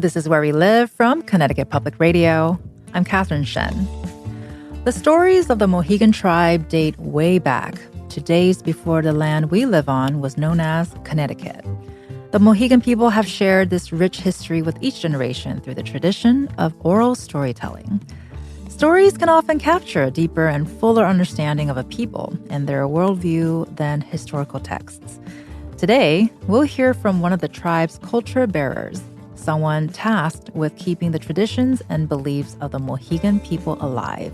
This is Where We Live from Connecticut Public Radio. I'm Catherine Shen. The stories of the Mohegan Tribe date way back to days before the land we live on was known as Connecticut. The Mohegan people have shared this rich history with each generation through the tradition of oral storytelling. Stories can often capture a deeper and fuller understanding of a people and their worldview than historical texts. Today, we'll hear from one of the tribe's culture bearers, someone tasked with keeping the traditions and beliefs of the Mohegan people alive.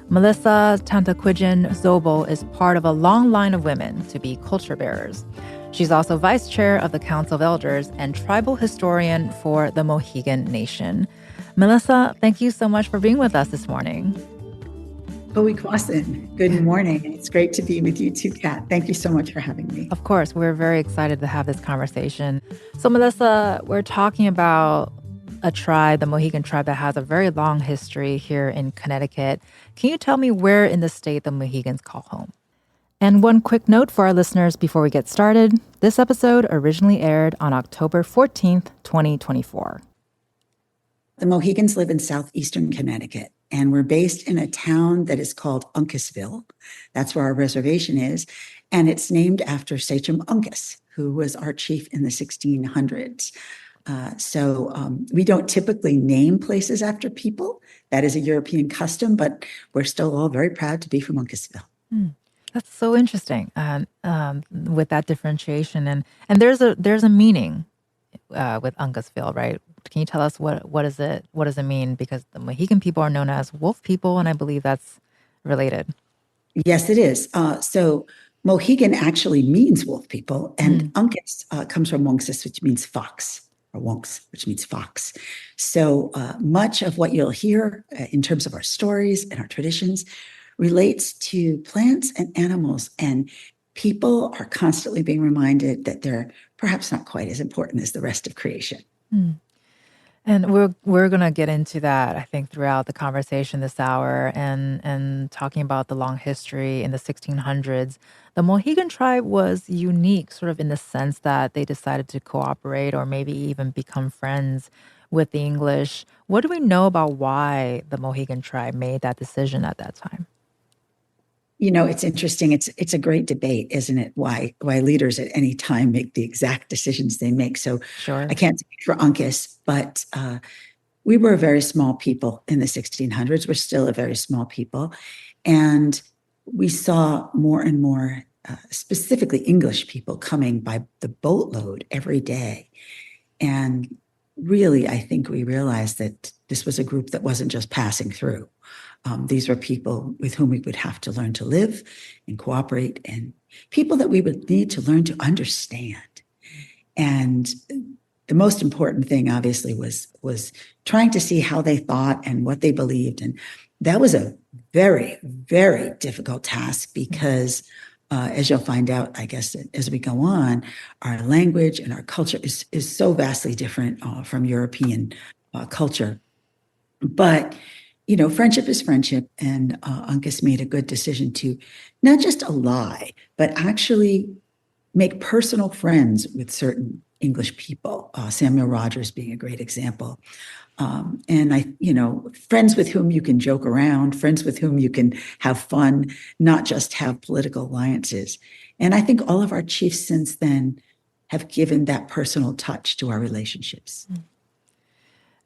Melissa Tantaquidgeon Zobel is part of a long line of women to be culture bearers. She's also vice chair of the Council of Elders and tribal historian for the Mohegan Nation. Melissa, thank you so much for being with us this morning. Good morning. It's great to be with you too, Kat. Thank you so much for having me. Of course, we're very excited to have this conversation. So, Melissa, we're talking about a tribe, the Mohegan Tribe, that has a very long history here in Connecticut. Can you tell me where in the state the Mohegans call home? And one quick note for our listeners before we get started. This episode originally aired on October 14th, 2024. The Mohegans live in southeastern Connecticut, and we're based in a town that is called Uncasville. That's where our reservation is, and it's named after Sachem Uncas, who was our chief in the 1600s. We don't typically name places after people. That is a European custom, but we're still all very proud to be from Uncasville. That's so interesting with that differentiation, and there's a meaning with Uncasville, right? Can you tell us what is it? What does it mean? Because the Mohegan people are known as wolf people, and I believe that's related. Yes, it is. So Mohegan actually means wolf people, and Uncas comes from Wonsis, which means fox, or Wonks, which means fox. So much of what you'll hear in terms of our stories and our traditions relates to plants and animals, and people are constantly being reminded that they're perhaps not quite as important as the rest of creation. And we're going to get into that, I think, throughout the conversation this hour and talking about the long history in the 1600s. The Mohegan tribe was unique sort of in the sense that they decided to cooperate or maybe even become friends with the English. What do we know about why the Mohegan tribe made that decision at that time? You know, it's interesting. It's a great debate, isn't it? Why leaders at any time make the exact decisions they make. So Sure. I can't speak for Uncas, but we were a very small people in the 1600s. We're still a very small people. And we saw more and more, specifically English people coming by the boatload every day. And really, I think we realized that this was a group that wasn't just passing through. These were people with whom we would have to learn to live and cooperate, and people that we would need to learn to understand. And the most important thing, obviously, was trying to see how they thought and what they believed. And that was a very, very difficult task because, as you'll find out, I guess, as we go on, our language and our culture is so vastly different from European culture. But you know, friendship is friendship, and Uncas made a good decision to not just ally, but actually make personal friends with certain English people, Samuel Rogers being a great example. Friends with whom you can joke around, friends with whom you can have fun, not just have political alliances. And I think all of our chiefs since then have given that personal touch to our relationships.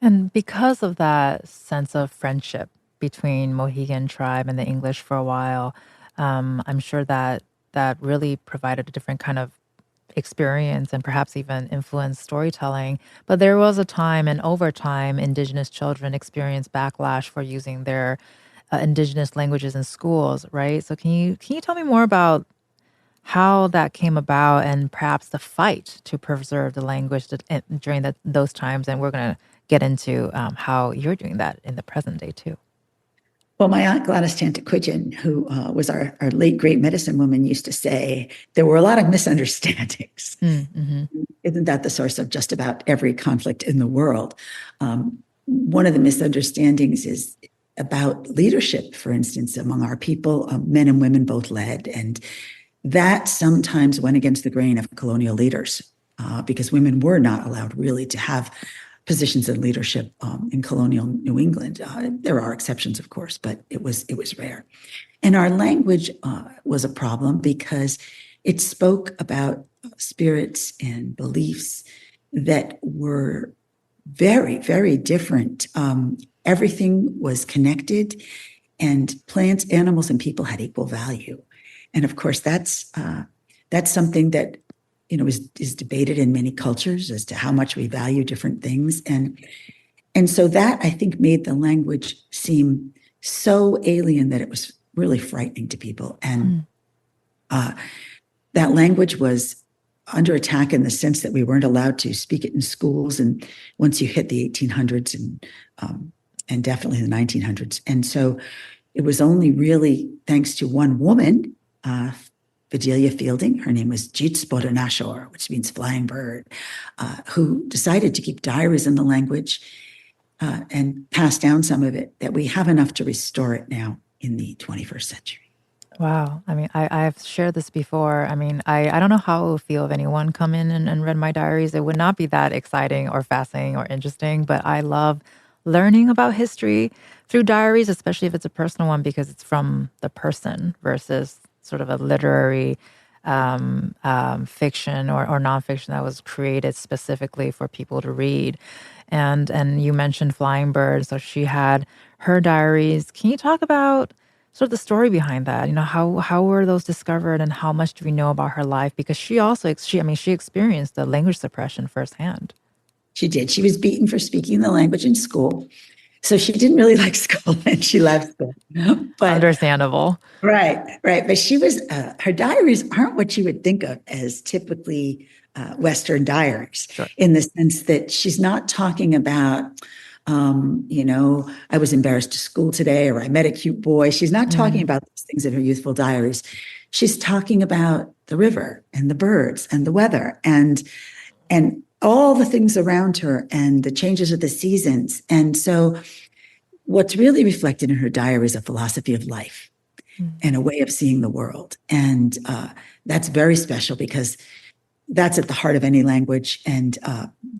And because of that sense of friendship between Mohegan tribe and the English for a while, I'm sure that really provided a different kind of experience and perhaps even influenced storytelling. But there was a time, and over time, Indigenous children experienced backlash for using their Indigenous languages in schools, right? So can you tell me more about how that came about and perhaps the fight to preserve the language during those times? And we're going to get into how you're doing that in the present day too. Well, my aunt Gladys Tantaquidgeon, who was our late great medicine woman, used to say there were a lot of misunderstandings. Mm-hmm. Isn't that the source of just about every conflict in the world? One of the misunderstandings is about leadership, for instance, among our people. Men and women both led, and that sometimes went against the grain of colonial leaders because women were not allowed really to have positions in leadership in colonial New England. There are exceptions, of course, but it was rare. And our language was a problem because it spoke about spirits and beliefs that were very, very different. Everything was connected, and plants, animals, and people had equal value. And of course, that's something that is debated in many cultures as to how much we value different things. And so that, I think, made the language seem so alien that it was really frightening to people. And that language was under attack in the sense that we weren't allowed to speak it in schools. And once you hit the 1800s and definitely the 1900s. And so it was only really thanks to one woman, Bedelia Fielding, her name was Jitspodanashor, which means flying bird, who decided to keep diaries in the language and pass down some of it, that we have enough to restore it now in the 21st century. Wow. I mean, I've shared this before. I mean, I don't know how it would feel if anyone come in and read my diaries. It would not be that exciting or fascinating or interesting, but I love learning about history through diaries, especially if it's a personal one, because it's from the person versus sort of a literary fiction or nonfiction that was created specifically for people to read. And you mentioned Flying Bird, so she had her diaries. Can you talk about sort of the story behind that? How were those discovered, and how much do we know about her life? Because she also she experienced the language suppression firsthand. She did. She was beaten for speaking the language in school. So she didn't really like school, and she left school. But understandable. Right. But she was, her diaries aren't what you would think of as typically Western diaries, sure. In the sense that she's not talking about, I was embarrassed to school today, or I met a cute boy. She's not talking about these things in her youthful diaries. She's talking about the river and the birds and the weather and all the things around her and the changes of the seasons. And so what's really reflected in her diary is a philosophy of life and a way of seeing the world. And that's very special, because that's at the heart of any language. And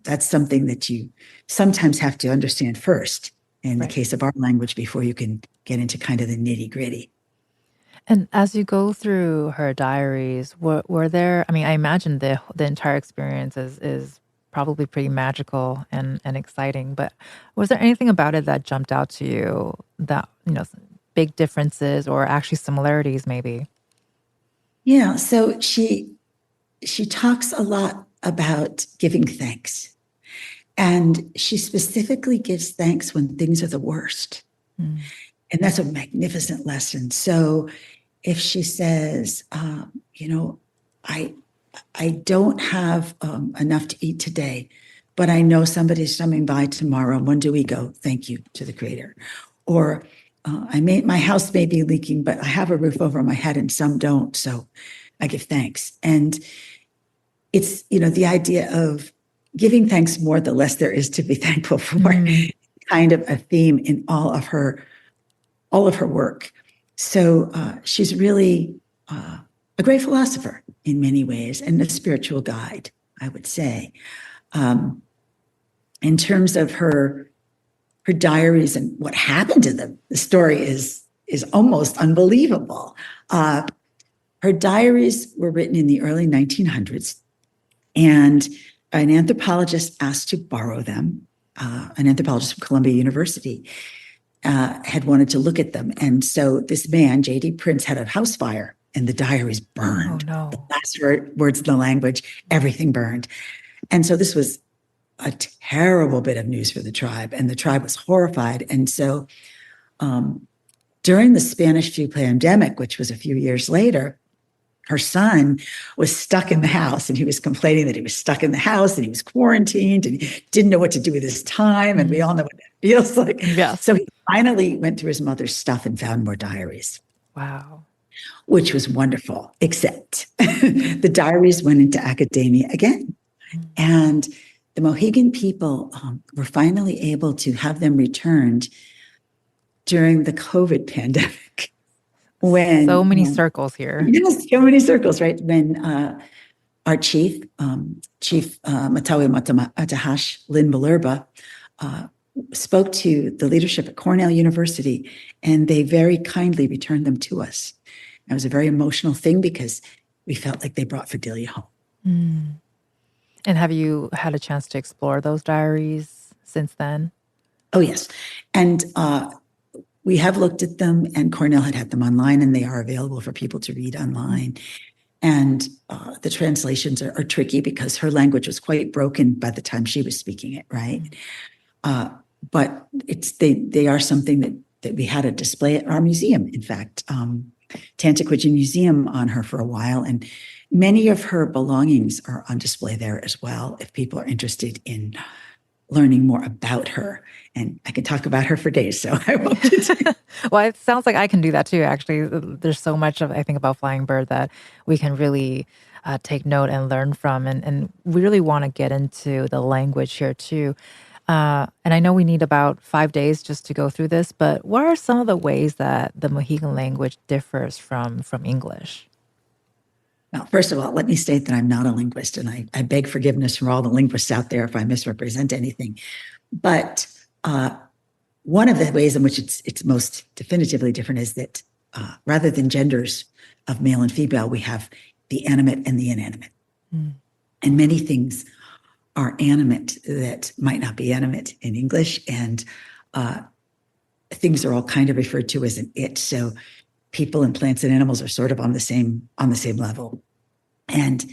that's something that you sometimes have to understand first in the case of our language before you can get into kind of the nitty gritty. And as you go through her diaries, were there, I mean, I imagine the entire experience is probably pretty magical and exciting, but was there anything about it that jumped out to you that, big differences or actually similarities maybe? Yeah. So she talks a lot about giving thanks. And she specifically gives thanks when things are the worst. And that's a magnificent lesson. So if she says, I don't have enough to eat today, but I know somebody's coming by tomorrow. When do we go? Thank you to the Creator. Or my house may be leaking, but I have a roof over my head and some don't. So I give thanks. And it's, the idea of giving thanks more the less there is to be thankful for, kind of a theme in all of her work. So she's really a great philosopher in many ways, and a spiritual guide, I would say. In terms of her diaries and what happened to them, the story is almost unbelievable. Her diaries were written in the early 1900s, and an anthropologist asked to borrow them. An anthropologist from Columbia University had wanted to look at them. And so this man, J.D. Prince, had a house fire, and the diaries burned. Oh, no. The last words in the language, everything burned. And so this was a terrible bit of news for the tribe, and the tribe was horrified. And so during the Spanish flu pandemic, which was a few years later, her son was stuck in the house, and he was complaining that he was stuck in the house and he was quarantined and he didn't know what to do with his time. And we all know what that feels like. Yes. So he finally went through his mother's stuff and found more diaries. Wow. Which was wonderful, except the diaries went into academia again. And the Mohegan people were finally able to have them returned during the COVID pandemic. When so many circles here. Yes, so many circles, right? When our chief, Chief Matawi Atahash Lynn Malerba, spoke to the leadership at Cornell University, and they very kindly returned them to us. It was a very emotional thing because we felt like they brought Fidelia home. Mm. And have you had a chance to explore those diaries since then? Oh, yes. And we have looked at them, and Cornell had them online, and they are available for people to read online. And the translations are tricky because her language was quite broken by the time she was speaking it, right? But they are something that we had a display at our museum, in fact, Tantaquidgeon Museum on her for a while. And many of her belongings are on display there as well, if people are interested in learning more about her. And I can talk about her for days, so I won't. Well, it sounds like I can do that too, actually. There's so much I think, about Flying Bird that we can really take note and learn from. And we really want to get into the language here too. And I know we need about 5 days just to go through this, but what are some of the ways that the Mohegan language differs from English? Well, first of all, let me state that I'm not a linguist, and I beg forgiveness from all the linguists out there if I misrepresent anything. But one of the ways in which it's most definitively different is that rather than genders of male and female, we have the animate and the inanimate. Mm. And many things are animate that might not be animate in English, and things are all kind of referred to as an it. So people and plants and animals are sort of on the same level. And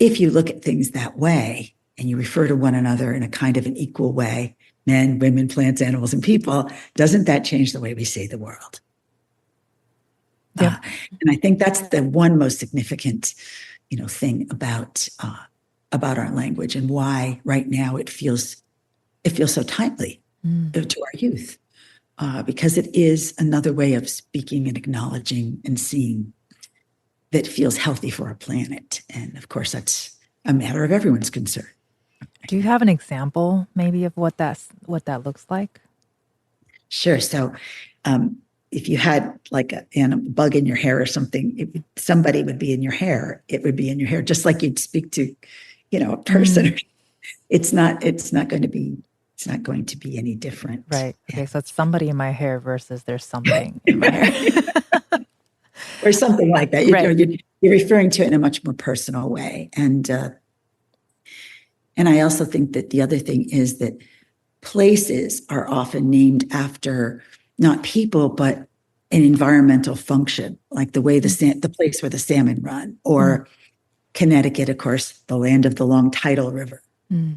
if you look at things that way and you refer to one another in a kind of an equal way, men, women, plants, animals, and people, doesn't that change the way we see the world? Yep. And I think that's the one most significant, thing about our language, and why right now it feels so timely to our youth, because it is another way of speaking and acknowledging and seeing that feels healthy for our planet. And of course, that's a matter of everyone's concern. Do you have an example maybe of what that looks like? Sure. So if you had like a bug in your hair or something, somebody would be in your hair. It would be in your hair, just like you'd speak to, a person. It's not going to be any different. Right. Okay. So it's somebody in my hair versus there's something in my hair. Or something like that. Right. You're referring to it in a much more personal way. And I also think that the other thing is that places are often named after not people, but an environmental function, like the way the place where the salmon run, or Connecticut, of course, the land of the long tidal river,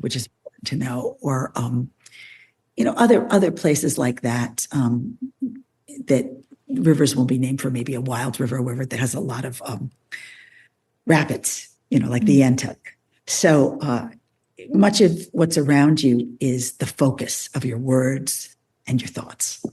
which is important to know, or other places like that, that rivers will be named for maybe a wild river that has a lot of rapids, like the Yantuk. So much of what's around you is the focus of your words and your thoughts.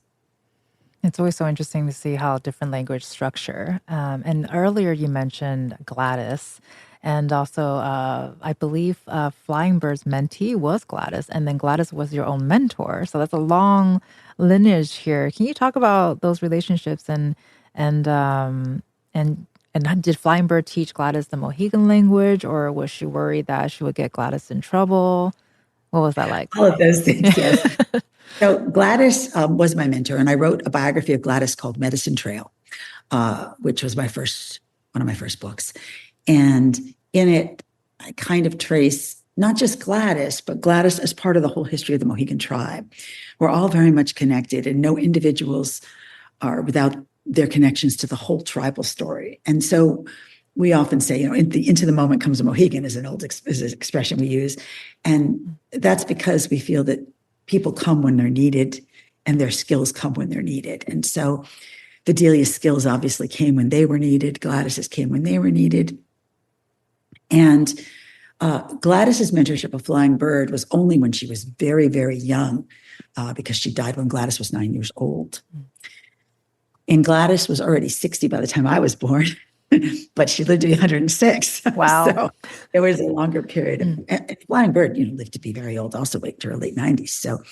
It's always so interesting to see how different language structure. And earlier you mentioned Gladys, and also I believe Flying Bird's mentee was Gladys, and then Gladys was your own mentor. So that's a long lineage here. Can you talk about those relationships and did Flying Bird teach Gladys the Mohegan language, or was she worried that she would get Gladys in trouble? What was that like? All of those things, yes. So Gladys was my mentor, and I wrote a biography of Gladys called Medicine Trail, which was one of my first books. And in it, I kind of trace not just Gladys, but Gladys as part of the whole history of the Mohegan Tribe. We're all very much connected, and no individuals are without their connections to the whole tribal story. And so we often say, into the moment comes a Mohegan is an expression we use. And that's because we feel that people come when they're needed and their skills come when they're needed. And so Fidelia's skills obviously came when they were needed. Gladys's came when they were needed. And Gladys's mentorship of Flying Bird was only when she was very, very young, because she died when Gladys was 9 years old. And Gladys was already 60 by the time I was born, but she lived to be 106. Wow. So there was a longer period. And Flying Bird, lived to be very old, also to her late 90s. So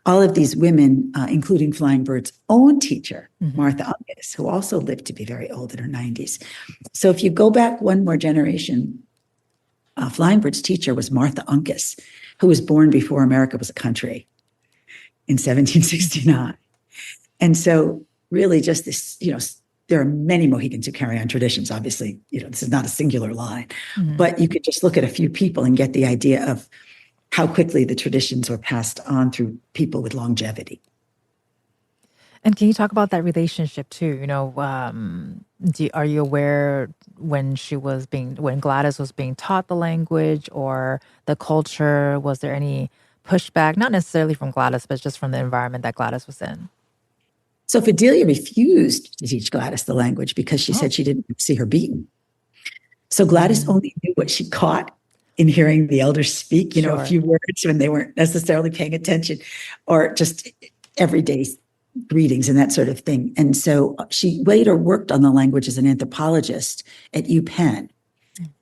all of these women, including Flying Bird's own teacher, Martha Ungus, who also lived to be very old in her 90s. So if you go back one more generation, Flying Bird's teacher was Martha Uncas, who was born before America was a country in 1769. And so really just this, there are many Mohegans who carry on traditions. Obviously, this is not a singular line, but you could just look at a few people and get the idea of how quickly the traditions were passed on through people with longevity. And can you talk about that relationship too? Are you aware when Gladys was being taught the language or the culture? Was there any pushback, not necessarily from Gladys, but just from the environment that Gladys was in? So Fidelia refused to teach Gladys the language because she said she didn't see her beaten. So Gladys only knew what she caught in hearing the elders speak, a few words when they weren't necessarily paying attention, or just everyday greetings and that sort of thing. And so she later worked on the language as an anthropologist at UPenn.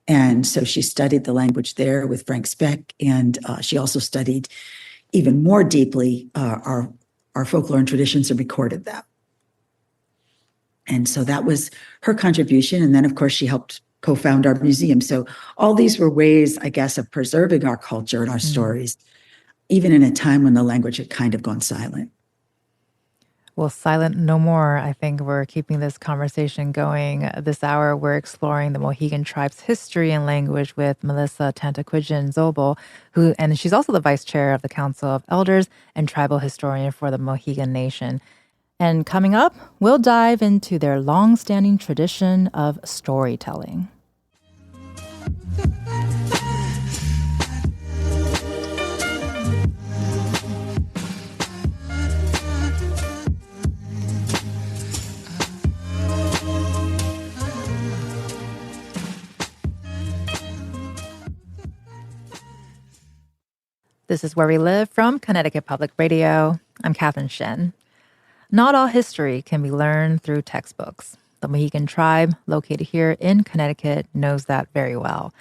And so she studied the language there with Frank Speck, and she also studied even more deeply our folklore and traditions and recorded them. And so that was her contribution. And then, of course, she helped co-found our museum. So all these were ways, I guess, of preserving our culture and our stories, even in a time when the language had kind of gone silent. Well, silent no more. I think we're keeping this conversation going. This hour, we're exploring the Mohegan Tribe's history and language with Melissa Tantaquidgeon Zobel, and she's also the vice chair of the Council of Elders and tribal historian for the Mohegan Nation. And coming up, we'll dive into their long-standing tradition of storytelling. This is Where We Live from Connecticut Public Radio. I'm Catherine Shen. Not all history can be learned through textbooks. The Mohegan Tribe, located here in Connecticut, knows that very well.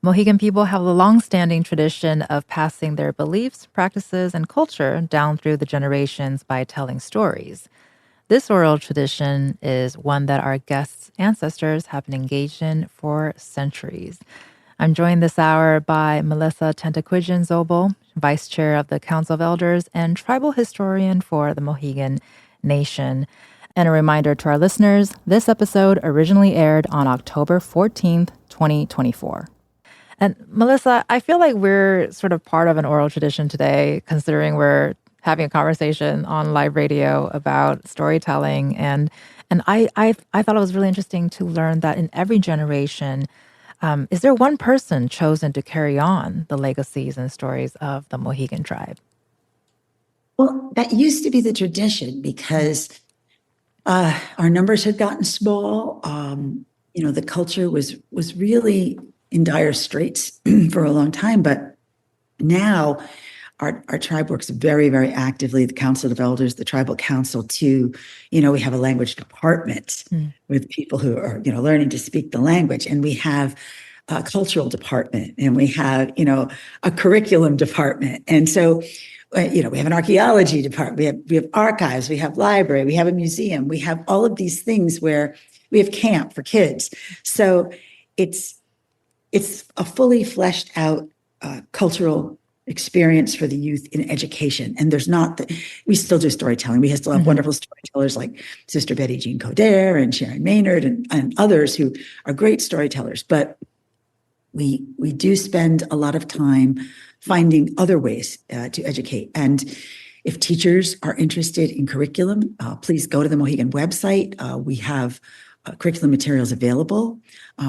Mohegan people have a long-standing tradition of passing their beliefs, practices, and culture down through the generations by telling stories. This oral tradition is one that our guests' ancestors have been engaged in for centuries. I'm joined this hour by Melissa Tantaquidgeon Zobel, Vice Chair of the Council of Elders and Tribal Historian for the Mohegan Nation. And a reminder to our listeners, this episode originally aired on October 14th, 2024. And Melissa, I feel like we're sort of part of an oral tradition today, considering we're having a conversation on live radio about storytelling. And I thought it was really interesting to learn that in every generation, is there one person chosen to carry on the legacies and stories of the Mohegan Tribe? Well, that used to be the tradition because our numbers had gotten small. The culture was really in dire straits for a long time. But now our tribe works very, very actively. The Council of Elders, the Tribal Council, too. We have a language department with people who are, learning to speak the language. And we have a cultural department, and we have, a curriculum department. And so, we have an archaeology department, we have archives, we have library, we have a museum, we have all of these things where we have camp for kids. So it's a fully fleshed out cultural experience for the youth in education. And we still do storytelling. We still have wonderful storytellers like Sister Betty Jean Coderre and Sharon Maynard and others who are great storytellers. But we do spend a lot of time finding other ways to educate. And if teachers are interested in curriculum, please go to the Mohegan website. We have curriculum materials available.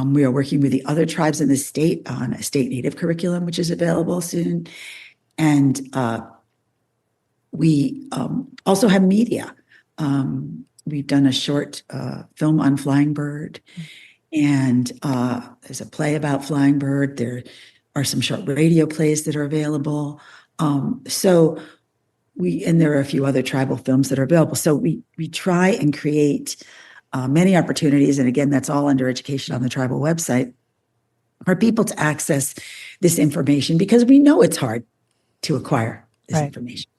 We are working with the other tribes in the state on a state native curriculum, which is available soon. And we also have media. We've done a short film on Flying Bird, and there's a play about Flying Bird. There are some short radio plays that are available. And there are a few other tribal films that are available. So we try and create many opportunities, and again, that's all under education on the tribal website, for people to access this information because we know it's hard to acquire this information.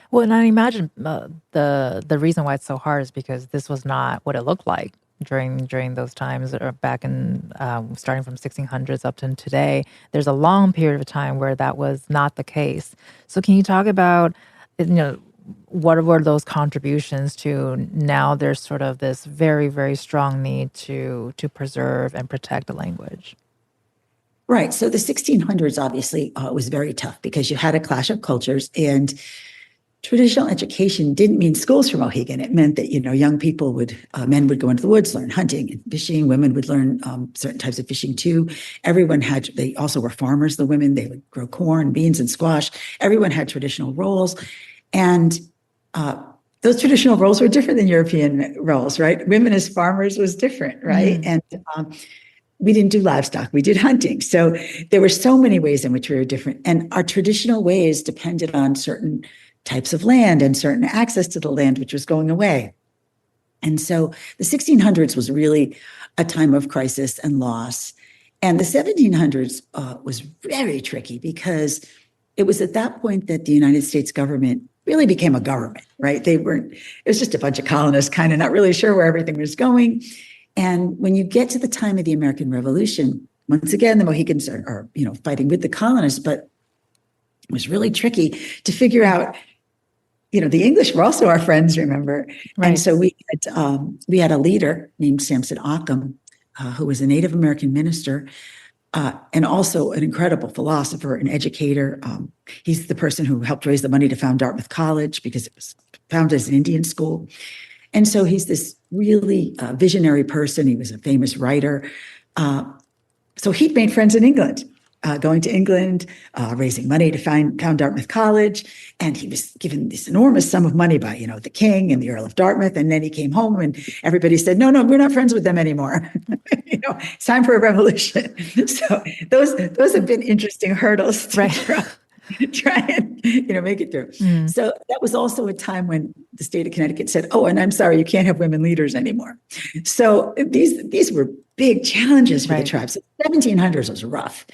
Well, and I imagine the reason why it's so hard is because this was not what it looked like during those times, or back in starting from 1600s up to today. There's a long period of time where that was not the case. So can you talk about, what were those contributions to now there's sort of this very, very strong need to preserve and protect the language? Right. So the 1600s obviously was very tough because you had a clash of cultures, and traditional education didn't mean schools for Mohegan. It meant that, young people men would go into the woods, learn hunting and fishing. Women would learn certain types of fishing too. They also were farmers, the women, they would grow corn, beans, and squash. Everyone had traditional roles. And those traditional roles were different than European roles, right? Women as farmers was different, right? And we didn't do livestock, we did hunting. So there were so many ways in which we were different. And our traditional ways depended on certain types of land and certain access to the land, which was going away. And so the 1600s was really a time of crisis and loss. And the 1700s was very tricky because it was at that point that the United States government really became a government, right? It was just a bunch of colonists kind of not really sure where everything was going. And when you get to the time of the American Revolution, once again, the Mohegans are fighting with the colonists, but it was really tricky to figure out, the English were also our friends, remember? Right. And so we had a leader named Samson Occam, who was a Native American minister, and also an incredible philosopher and educator. He's the person who helped raise the money to found Dartmouth College because it was founded as an Indian school. And so he's this really visionary person. He was a famous writer. So he'd made friends in England, going to England, raising money to found Dartmouth College. And he was given this enormous sum of money by, the king and the Earl of Dartmouth. And then he came home and everybody said, no, we're not friends with them anymore. It's time for a revolution. So those have been interesting hurdles to try and make it through. So that was also a time when the state of Connecticut said, oh, and I'm sorry, you can't have women leaders anymore. So these were big challenges for the tribes. The 1700s was rough.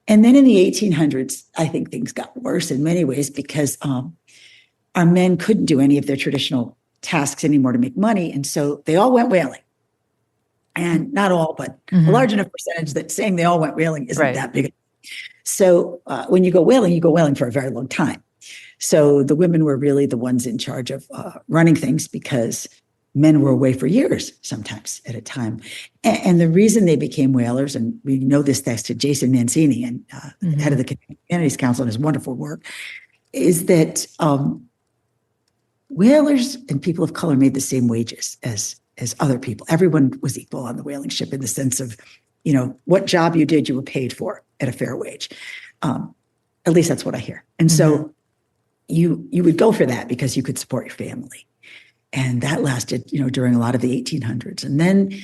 And then in the 1800s, I think things got worse in many ways because our men couldn't do any of their traditional tasks anymore to make money. And so they all went whaling. And not all, but a large enough percentage that saying they all went whaling isn't that big. So when you go whaling for a very long time. So the women were really the ones in charge of running things because men were away for years, sometimes at a time. And the reason they became whalers, and we know this thanks to Jason Mancini, and head of the Humanities Council and his wonderful work, is that whalers and people of color made the same wages as other people. Everyone was equal on the whaling ship in the sense of, what job you did, you were paid for at a fair wage. At least that's what I hear. And so you would go for that because you could support your family. And that lasted, during a lot of the 1800s. And then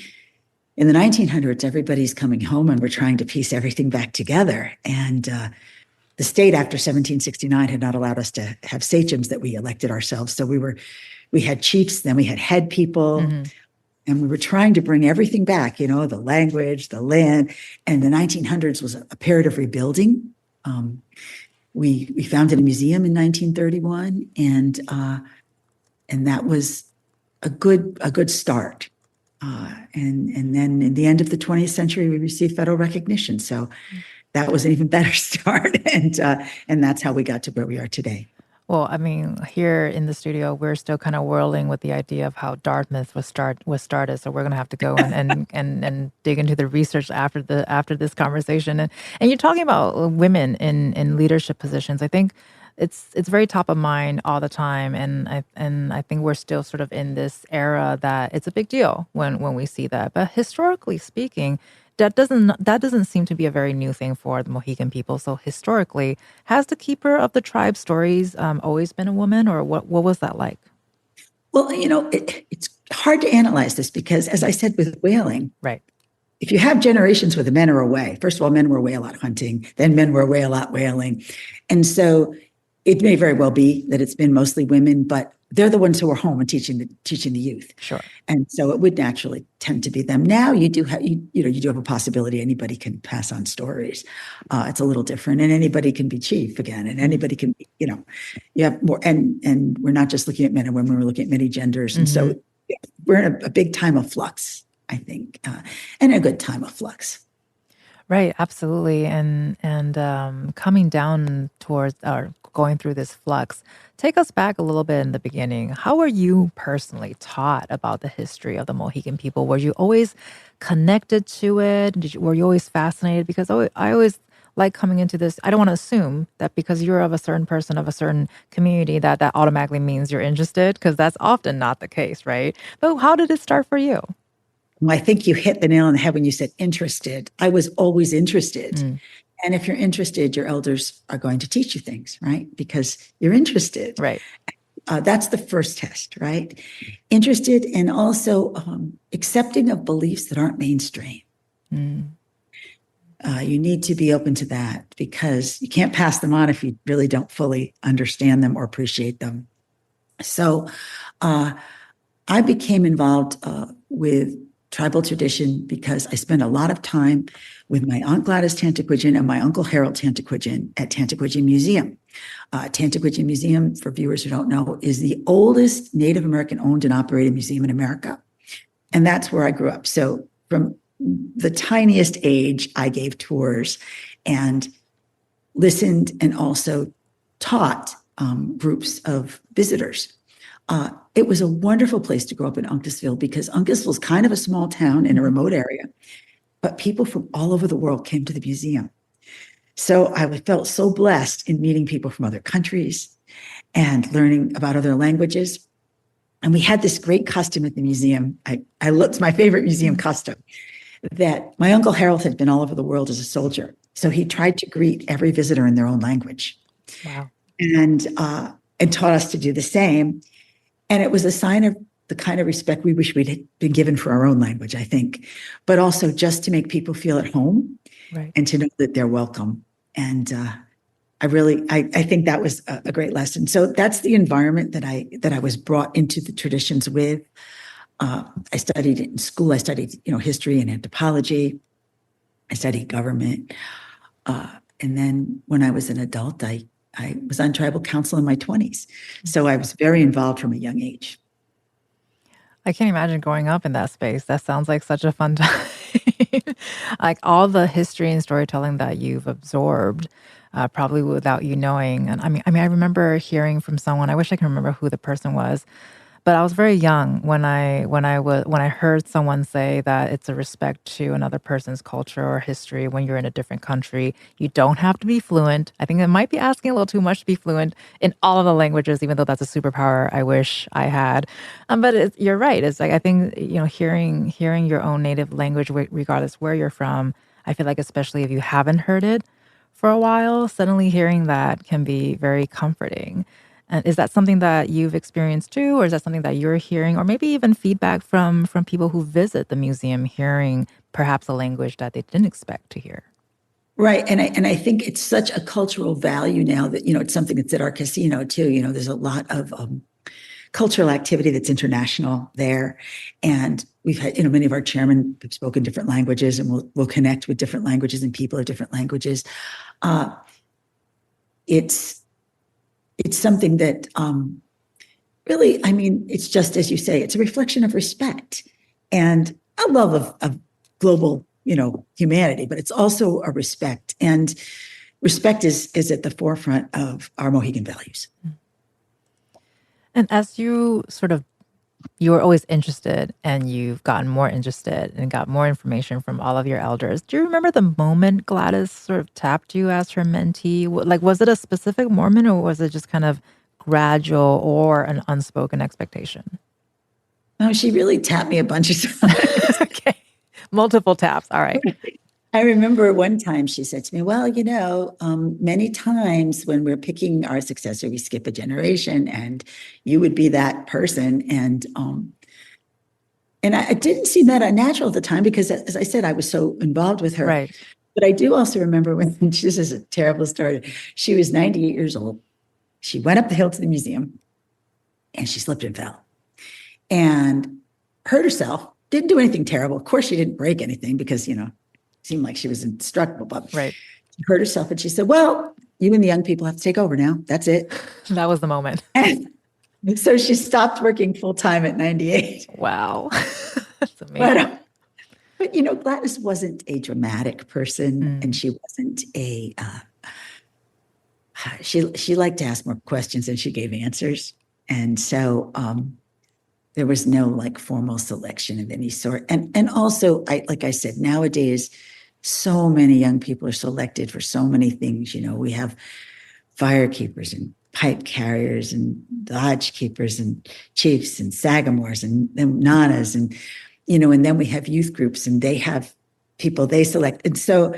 in the 1900s, everybody's coming home and we're trying to piece everything back together. And the state after 1769 had not allowed us to have sachems that we elected ourselves. So we had chiefs, then we had head people, and we were trying to bring everything back, the language, the land. And the 1900s was a period of rebuilding. We founded a museum in 1931, and that was a good start. And then in the end of the 20th century, we received federal recognition. So that was an even better start. And that's how we got to where we are today. Well, I mean, here in the studio, we're still kind of whirling with the idea of how Dartmouth was started. So we're going to have to go and dig into the research after this conversation. And you're talking about women in leadership positions. I think it's very top of mind all the time, and I think we're still sort of in this era that it's a big deal when we see that. But historically speaking, that doesn't seem to be a very new thing for the Mohegan people. So historically, has the keeper of the tribe stories always been a woman, or what was that like? Well, it's hard to analyze this because, as I said with whaling, right? If you have generations where the men are away, first of all, men were away a lot hunting, then men were away a lot whaling, and so it may very well be that it's been mostly women, but they're the ones who are home and teaching the youth. Sure. And so it would naturally tend to be them. Now you do have a possibility anybody can pass on stories. It's a little different, and anybody can be chief again, and anybody can be, you have more, and we're not just looking at men and women, we're looking at many genders. And so we're in a big time of flux I think, and a good time of flux. Right, absolutely. And coming down towards or going through this flux, take us back a little bit in the beginning. How were you personally taught about the history of the Mohegan people? Were you always connected to it? Were you always fascinated? Because I always like coming into this. I don't want to assume that because you're of a certain person of a certain community that automatically means you're interested, because that's often not the case, right? But how did it start for you? Well, I think you hit the nail on the head when you said interested. I was always interested. Mm, And if you're interested, your elders are going to teach you things, right? Because you're interested. right. That's the first test, right? Interested and also accepting of beliefs that aren't mainstream. Mm, You need to be open to that because you can't pass them on if you really don't fully understand them or appreciate them. So I became involved with tribal tradition because I spent a lot of time with my Aunt Gladys Tantaquidgeon and my Uncle Harold Tantaquidgeon at Tantaquidgeon Museum. Tantaquidgeon Museum, for viewers who don't know, is the oldest Native American owned and operated museum in America. And that's where I grew up. So from the tiniest age, I gave tours and listened and also taught groups of visitors. It was a wonderful place to grow up in Uncasville because Uncasville is kind of a small town in a remote area, but people from all over the world came to the museum. So I felt so blessed in meeting people from other countries and learning about other languages. And we had this great custom at the museum. It's my favorite museum custom that my Uncle Harold had been all over the world as a soldier. So he tried to greet every visitor in their own language. wow. And taught us to do the same. And it was a sign of the kind of respect we wish we'd been given for our own language, I think, but also just to make people feel at home Right. and to know that they're welcome. And I think that was a great lesson. So that's the environment that I was brought into the traditions with. I studied in school. I studied, history and anthropology. I studied government. And then when I was an adult, I was on tribal council in my 20s. So I was very involved from a young age. I can't imagine growing up in that space. That sounds like such a fun time. Like all the history and storytelling that you've absorbed, probably without you knowing. And I remember hearing from someone. I wish I can remember who the person was, but I was very young when I heard someone say that it's a respect to another person's culture or history when you're in a different country. You don't have to be fluent. I think it might be asking a little too much to be fluent in all of the languages, even though that's a superpower I wish I had. But you're right. It's like I think hearing your own native language, regardless where you're from. I feel like especially if you haven't heard it for a while, suddenly hearing that can be very comforting. And is that something that you've experienced too, or is that something that you're hearing, or maybe even feedback from people who visit the museum, hearing perhaps a language that they didn't expect to hear? Right. And I think it's such a cultural value now that, it's something that's at our casino too. There's a lot of cultural activity that's international there. And we've had, many of our chairmen have spoken different languages and we'll connect with different languages and people of different languages. It's something that really, it's just as you say, it's a reflection of respect and a love of global, humanity, but it's also a respect. And respect is at the forefront of our Mohegan values. And as you were always interested and you've gotten more interested and got more information from all of your elders. Do you remember the moment Gladys sort of tapped you as her mentee? Like, was it a specific moment or was it just kind of gradual or an unspoken expectation? No, she really tapped me a bunch of times. Okay. Multiple taps. All right. I remember one time she said to me, well, many times when we're picking our successor, we skip a generation and you would be that person. And I didn't seem that unnatural at the time because, as I said, I was so involved with her. Right. But I do also remember when, this is a terrible story, she was 98 years old. She went up the hill to the museum and she slipped and fell and hurt herself. Didn't do anything terrible. Of course, she didn't break anything because, seemed like she was indestructible, but Right. she hurt herself. And she said, well, you and the young people have to take over now. That's it. That was the moment. And so she stopped working full time at 98. Wow. That's amazing. But, Gladys wasn't a dramatic person, and she wasn't she liked to ask more questions than she gave answers. And so there was no like formal selection of any sort. And also, like I said, nowadays, so many young people are selected for so many things. We have fire keepers and pipe carriers and lodge keepers and chiefs and sagamores and nanas and and then we have youth groups and they have people they select. And so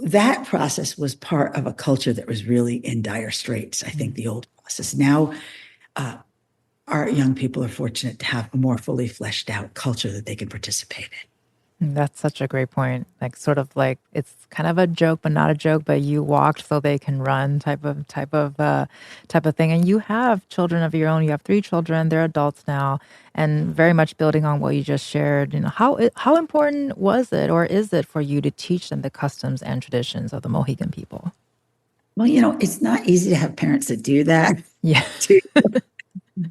that process was part of a culture that was really in dire straits. I think the old process. Now, our young people are fortunate to have a more fully fleshed out culture that they can participate in. That's such a great point. Like sort of like it's kind of a joke, but not a joke. But you walked so they can run, type of thing. And you have children of your own. You have 3 children. They're adults now, and very much building on what you just shared. How important was it, or is it, for you to teach them the customs and traditions of the Mohegan people? Well, it's not easy to have parents that do that. Yeah.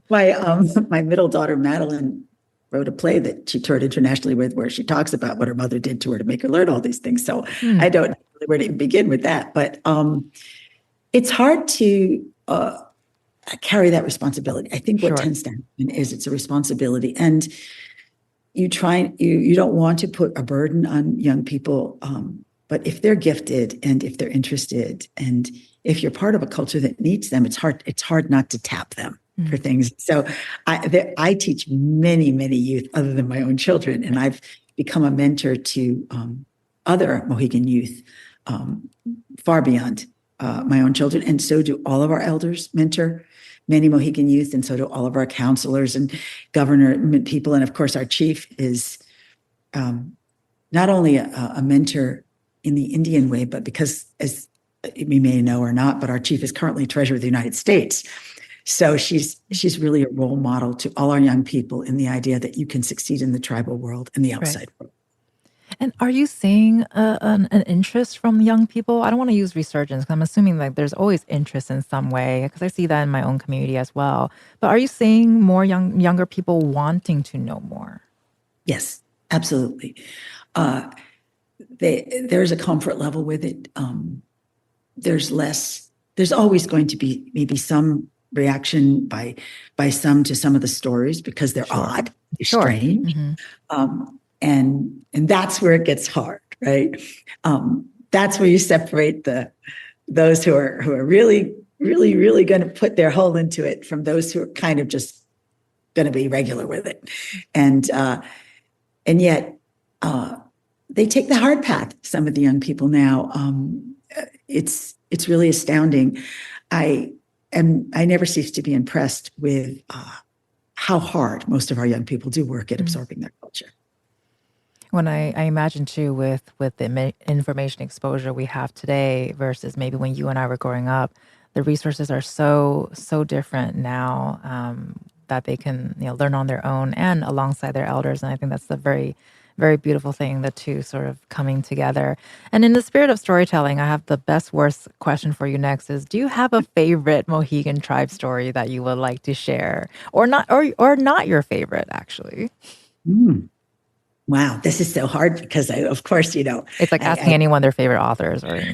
My middle daughter Madeline wrote a play that she toured internationally with, where she talks about what her mother did to her to make her learn all these things. So I don't know where to begin with that, but it's hard to carry that responsibility. I think what tends to happen is it's a responsibility, and you don't want to put a burden on young people. But if they're gifted and if they're interested, and if you're part of a culture that needs them, it's hard not to tap them for things. So I teach many, many youth other than my own children, and I've become a mentor to other Mohegan youth far beyond my own children. And so do all of our elders mentor many Mohegan youth, and so do all of our counselors and government people. And of course, our chief is not only a mentor in the Indian way, but because, as we may know or not, but our chief is currently Treasurer of the United States. So she's really a role model to all our young people in the idea that you can succeed in the tribal world and the outside world. And are you seeing an interest from young people? I don't want to use resurgence, because I'm assuming like there's always interest in some way, because I see that in my own community as well. But are you seeing more younger people wanting to know more? Yes, absolutely. There's a comfort level with it. There's always going to be maybe some reaction by some to some of the stories, because they're odd, they're strange. And that's where it gets hard, right? That's where you separate those who are really, really, really going to put their whole into it from those who are kind of just going to be regular with it. And yet they take the hard path. Some of the young people now, it's really astounding. I never cease to be impressed with how hard most of our young people do work at absorbing their culture. When I imagine too, with the information exposure we have today versus maybe when you and I were growing up, the resources are so different now, that they can learn on their own and alongside their elders. And I think that's the very, very beautiful thing, the two sort of coming together. And in the spirit of storytelling, I have the best worst question for you next is, do you have a favorite Mohegan Tribe story that you would like to share, or not, or not your favorite, actually? Wow, this is so hard, because of course, it's like asking anyone their favorite authors, or I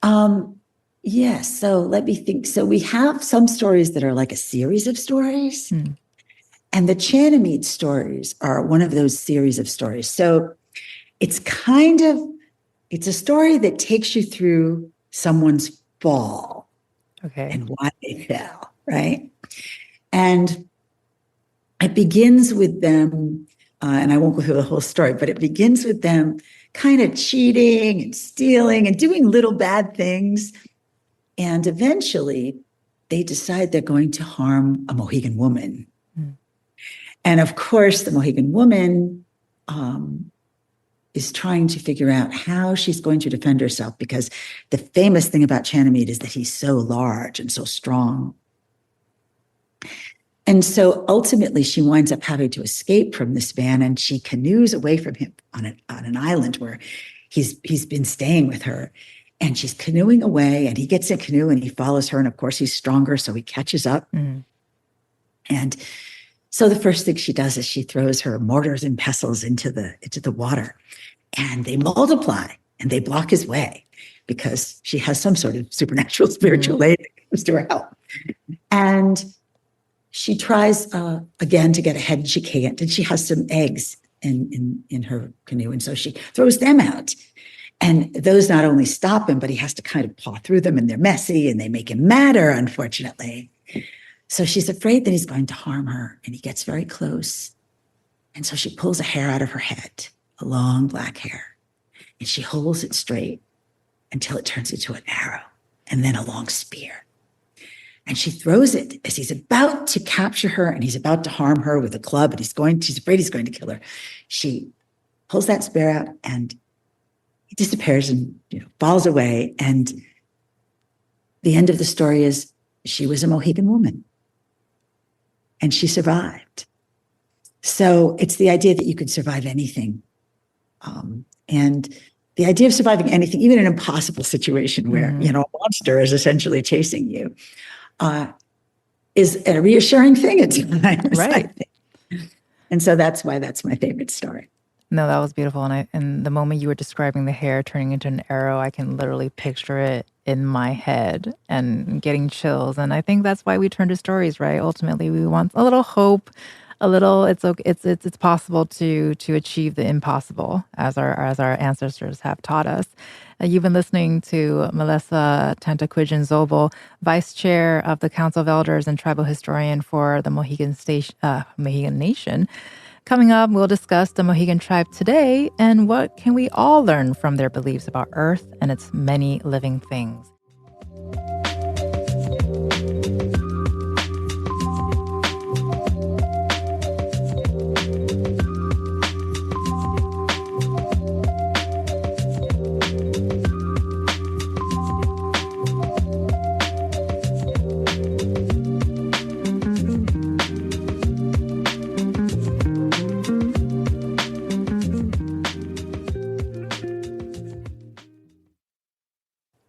know. Yes. So let me think. So we have some stories that are like a series of stories. And the Chanamede stories are one of those series of stories. So it's a story that takes you through someone's fall. Okay. And why they fell, right? And it begins with them, and I won't go through the whole story, but it begins with them kind of cheating and stealing and doing little bad things. And eventually they decide they're going to harm a Mohegan woman. And of course, the Mohegan woman is trying to figure out how she's going to defend herself, because the famous thing about Chanamede is that he's so large and so strong. And so ultimately she winds up having to escape from this man, and she canoes away from him on an island where he's been staying with her. And she's canoeing away, and he gets in a canoe and he follows her. And of course he's stronger, so he catches up. And So the first thing she does is she throws her mortars and pestles into the water, and they multiply and they block his way because she has some sort of supernatural spiritual aid that comes to her help. And she tries again to get ahead, and she can't. And she has some eggs in her canoe, and so she throws them out. And those not only stop him, but he has to kind of paw through them, and they're messy and they make him madder, unfortunately. So she's afraid that he's going to harm her, and he gets very close. And so she pulls a hair out of her head, a long black hair, and she holds it straight until it turns into an arrow and then a long spear. And she throws it as he's about to capture her and he's about to harm her with a club, and she's afraid he's going to kill her. She pulls that spear out and he disappears and falls away. And the end of the story is she was a Mohegan woman and she survived. So it's the idea that you could survive anything. And the idea of surviving anything, even an impossible situation where, a monster is essentially chasing you, is a reassuring thing at times. Right. And so that's why that's my favorite story. No, that was beautiful. And the moment you were describing the hair turning into an arrow, I can literally picture it in my head and getting chills. And I think that's why we turn to stories, right? Ultimately, we want a little hope, a little. It's possible to achieve the impossible, as our ancestors have taught us. You've been listening to Melissa Tantaquidgeon Zobel, Vice Chair of the Council of Elders and Tribal Historian for the Mohegan Nation. Coming up, we'll discuss the Mohegan Tribe today and what can we all learn from their beliefs about Earth and its many living things.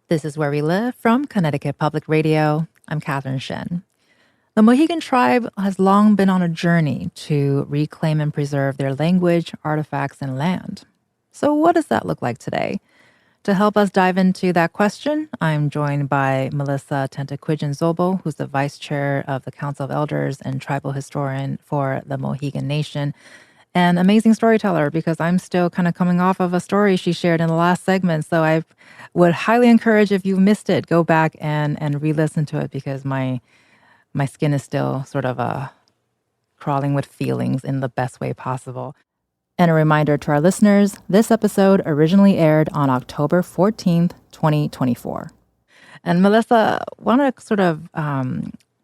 This is Where We Live from Connecticut Public Radio. I'm Catherine Shen. The Mohegan Tribe has long been on a journey to reclaim and preserve their language, artifacts, and land. So what does that look like today? To help us dive into that question, I'm joined by Melissa Tantaquidgeon Zobel, who's the Vice Chair of the Council of Elders and Tribal Historian for the Mohegan Nation. An amazing storyteller, because I'm still kind of coming off of a story she shared in the last segment. So I would highly encourage, if you missed it, go back and re-listen to it, because my skin is still sort of crawling with feelings in the best way possible. And a reminder to our listeners, this episode originally aired on October 14th, 2024. And Melissa, I want to sort of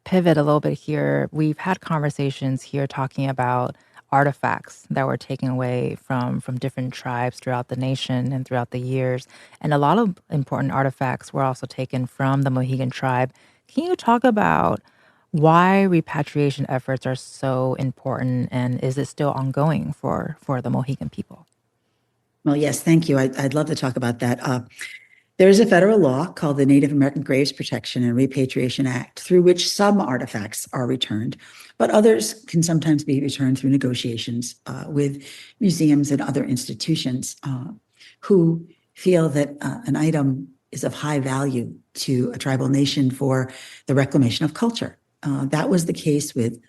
pivot a little bit here. We've had conversations here talking about artifacts that were taken away from different tribes throughout the nation and throughout the years. And a lot of important artifacts were also taken from the Mohegan Tribe. Can you talk about why repatriation efforts are so important, and is it still ongoing for the Mohegan people? Well, yes, thank you. I'd love to talk about that. There is a federal law called the Native American Graves Protection and Repatriation Act, through which some artifacts are returned, but others can sometimes be returned through negotiations with museums and other institutions who feel that an item is of high value to a tribal nation for the reclamation of culture. That was the case with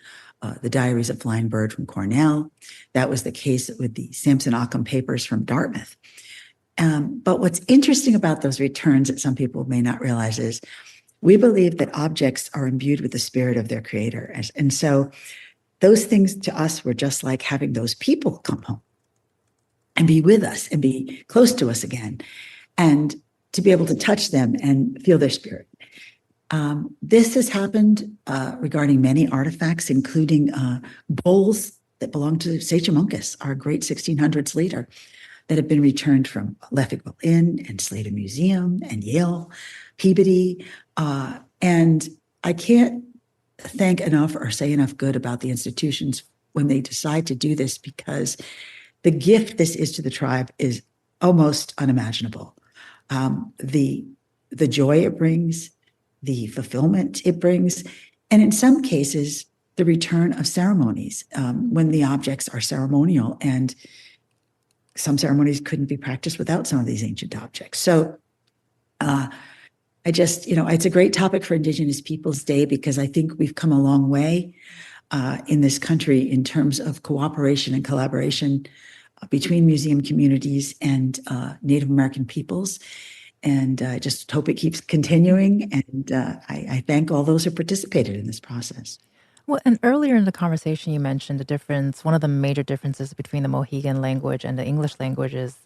the Diaries of Flying Bird from Cornell. That was the case with the Samson Occam papers from Dartmouth. But what's interesting about those returns that some people may not realize is we believe that objects are imbued with the spirit of their creator. And so those things to us were just like having those people come home and be with us and be close to us again, and to be able to touch them and feel their spirit. This has happened regarding many artifacts, including bowls that belong to Sachem Uncas, our great 1600s leader, that have been returned from Leffingwell Inn and Slater Museum and Yale, Peabody. And I can't thank enough or say enough good about the institutions when they decide to do this, because the gift this is to the tribe is almost unimaginable. The joy it brings, the fulfillment it brings, and in some cases, the return of ceremonies when the objects are ceremonial, and some ceremonies couldn't be practiced without some of these ancient objects. So I just, it's a great topic for Indigenous Peoples Day because I think we've come a long way in this country in terms of cooperation and collaboration between museum communities and Native American peoples. And I just hope it keeps continuing. And I thank all those who participated in this process. Well, and earlier in the conversation, you mentioned the difference. One of the major differences between the Mohegan language and the English language is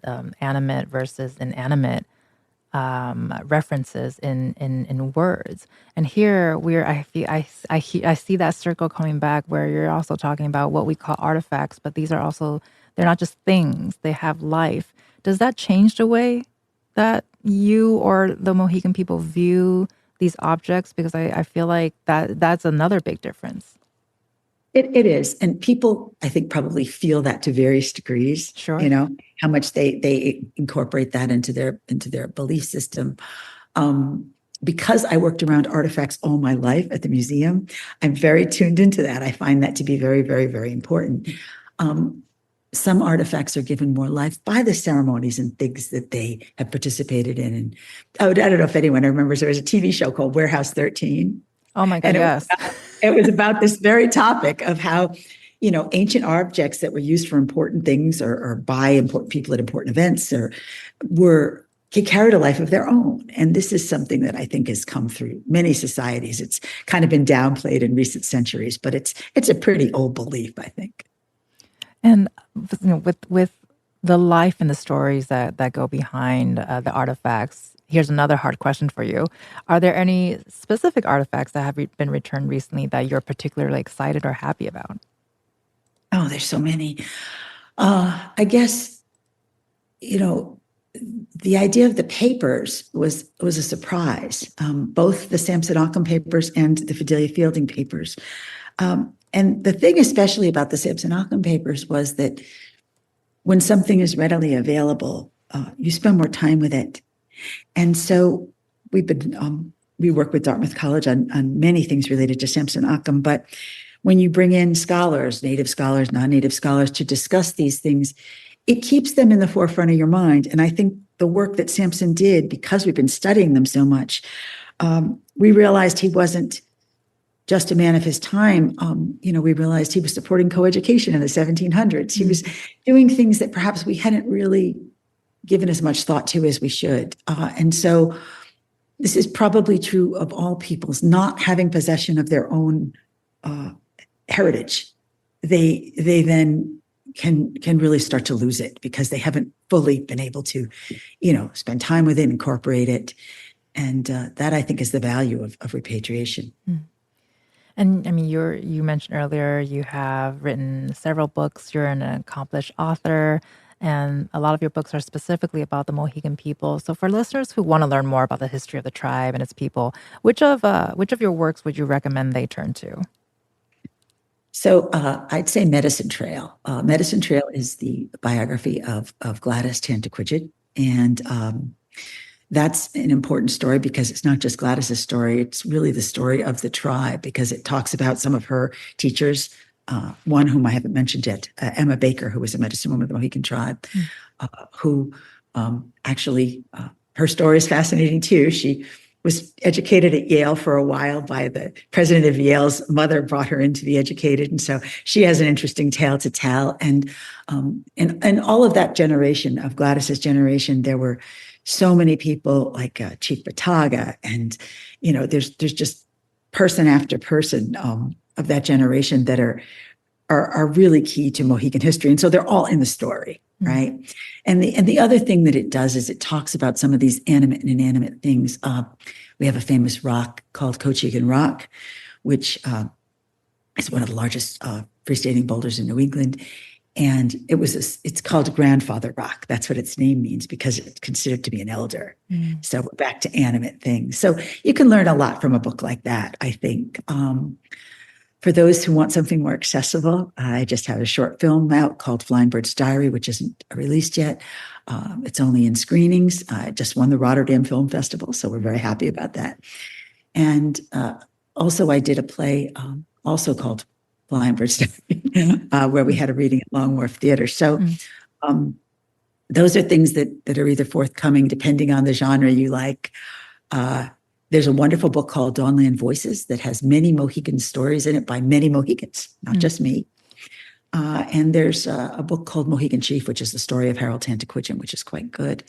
animate versus inanimate references in words. And here I see that circle coming back where you're also talking about what we call artifacts, but these are also, they're not just things, they have life. Does that change the way that you or the Mohegan people view these objects? Because I feel like that's another big difference. It is. And people, I think, probably feel that to various degrees. Sure. How much they incorporate that into their belief system. Because I worked around artifacts all my life at the museum, I'm very tuned into that. I find that to be very, very, very important. Some artifacts are given more life by the ceremonies and things that they have participated in. And I don't know if anyone remembers, there was a TV show called Warehouse 13. Oh my God, yes. It was about this very topic of how, ancient objects that were used for important things or by important people at important events carried a life of their own. And this is something that I think has come through many societies. It's kind of been downplayed in recent centuries, but it's a pretty old belief, I think. And with the life and the stories that go behind the artifacts, here's another hard question for you. Are there any specific artifacts that have been returned recently that you're particularly excited or happy about? Oh, there's so many. I guess, the idea of the papers was a surprise. Both the Samson Occam papers and the Fidelia Fielding papers. And the thing especially about the Samson Occam papers was that when something is readily available, you spend more time with it. And so we work with Dartmouth College on many things related to Samson Occam, but when you bring in scholars, native scholars, non-native scholars, to discuss these things, it keeps them in the forefront of your mind. And I think the work that Samson did, because we've been studying them so much, we realized he wasn't just a man of his time. We realized he was supporting coeducation in the 1700s. He was doing things that perhaps we hadn't really given as much thought to as we should. And so this is probably true of all peoples, not having possession of their own heritage. They then can really start to lose it because they haven't fully been able to, spend time with it, incorporate it. And that, I think, is the value of repatriation. Mm. And I mean, you mentioned earlier you have written several books. You're an accomplished author, and a lot of your books are specifically about the Mohegan people. So for listeners who want to learn more about the history of the tribe and its people, which of your works would you recommend they turn to? So I'd say Medicine Trail. Medicine Trail is the biography of Gladys Tantaquidgeon. And that's an important story because it's not just Gladys's story. It's really the story of the tribe because it talks about some of her teachers, one whom I haven't mentioned yet, Emma Baker, who was a medicine woman of the Mohegan Tribe, who actually, her story is fascinating too. She was educated at Yale for a while by the president of Yale's mother, brought her in to be educated. And so she has an interesting tale to tell. And all of that generation of Gladys's generation, there were so many people like Chief Bataga, and there's just person after person of that generation that are really key to Mohegan history, and so they're all in the story, right? And the other thing that it does is it talks about some of these animate and inanimate things. We have a famous rock called Cochigan Rock, which is one of the largest freestanding boulders in New England. And it's called Grandfather Rock. That's what its name means because it's considered to be an elder. So we're back to animate things. So you can learn a lot from a book like that, I think. For those who want something more accessible, I just have a short film out called Flying Bird's Diary, which isn't released yet. It's only in screenings. It just won the Rotterdam Film Festival, so we're very happy about that. And also I did a play also called Flying Bird Story, where we had a reading at Long Wharf Theater. So those are things that are either forthcoming depending on the genre you like. There's a wonderful book called Dawnland Voices that has many Mohegan stories in it by many Mohegans, not just me. And there's a book called Mohegan Chief, which is the story of Harold Tantaquidgeon, which is quite good.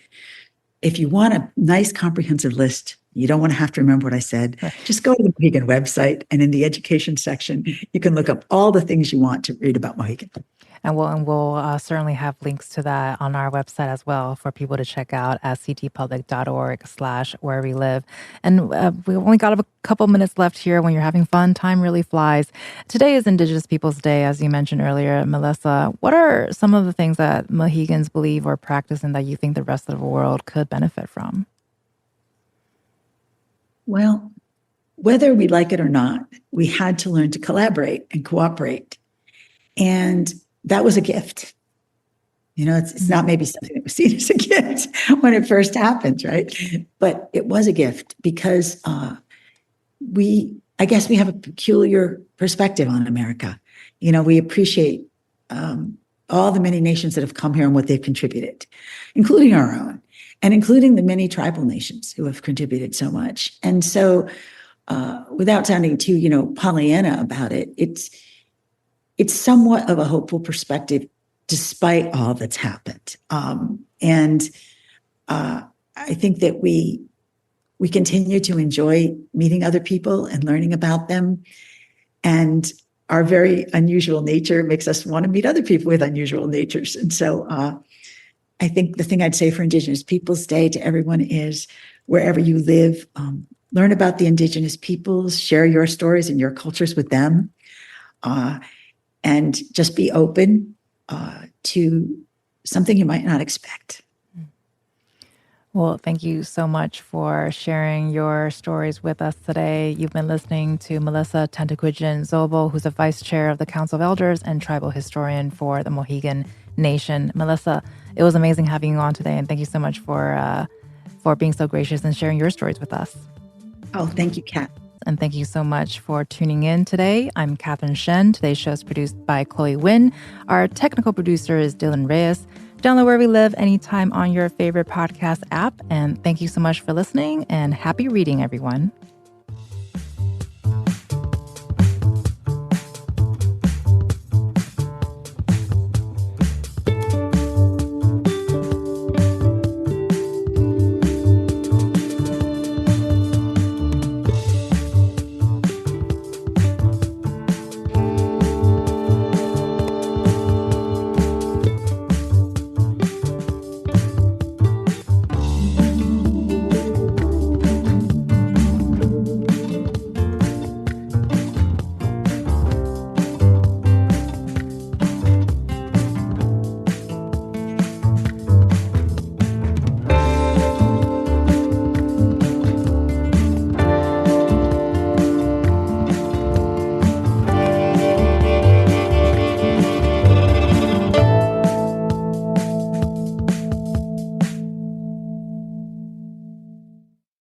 If you want a nice comprehensive list, you don't want to have to remember what I said, just go to the Mohegan website, and in the education section, you can look up all the things you want to read about Mohegan. And we'll certainly have links to that on our website as well for people to check out at ctpublic.org/where we live. And we only got a couple minutes left here. When you're having fun, time really flies. Today is Indigenous Peoples Day, as you mentioned earlier, Melissa. What are some of the things that Mohegans believe or practice and that you think the rest of the world could benefit from? Well, whether we like it or not, we had to learn to collaborate and cooperate. And that was a gift. It's not maybe something that was seen as a gift when it first happened, right? But it was a gift because I guess we have a peculiar perspective on America. We appreciate all the many nations that have come here and what they've contributed, including our own, and including the many tribal nations who have contributed so much. And so without sounding too, Pollyanna about it, it's somewhat of a hopeful perspective despite all that's happened. And I think that we continue to enjoy meeting other people and learning about them. And our very unusual nature makes us want to meet other people with unusual natures. And so I think the thing I'd say for Indigenous Peoples Day to everyone is wherever you live, learn about the Indigenous peoples, share your stories and your cultures with them. And just be open to something you might not expect. Well, thank you so much for sharing your stories with us today. You've been listening to Melissa Tantaquidgeon Zobel, who's a vice chair of the Council of Elders and tribal historian for the Mohegan Nation. Melissa, it was amazing having you on today, and thank you so much for being so gracious and sharing your stories with us. Oh, thank you, Kat. And thank you so much for tuning in today. I'm Catherine Shen. Today's show is produced by Chloe Wynn. Our technical producer is Dylan Reyes. Download Where We Live anytime on your favorite podcast app. And thank you so much for listening, and happy reading, everyone.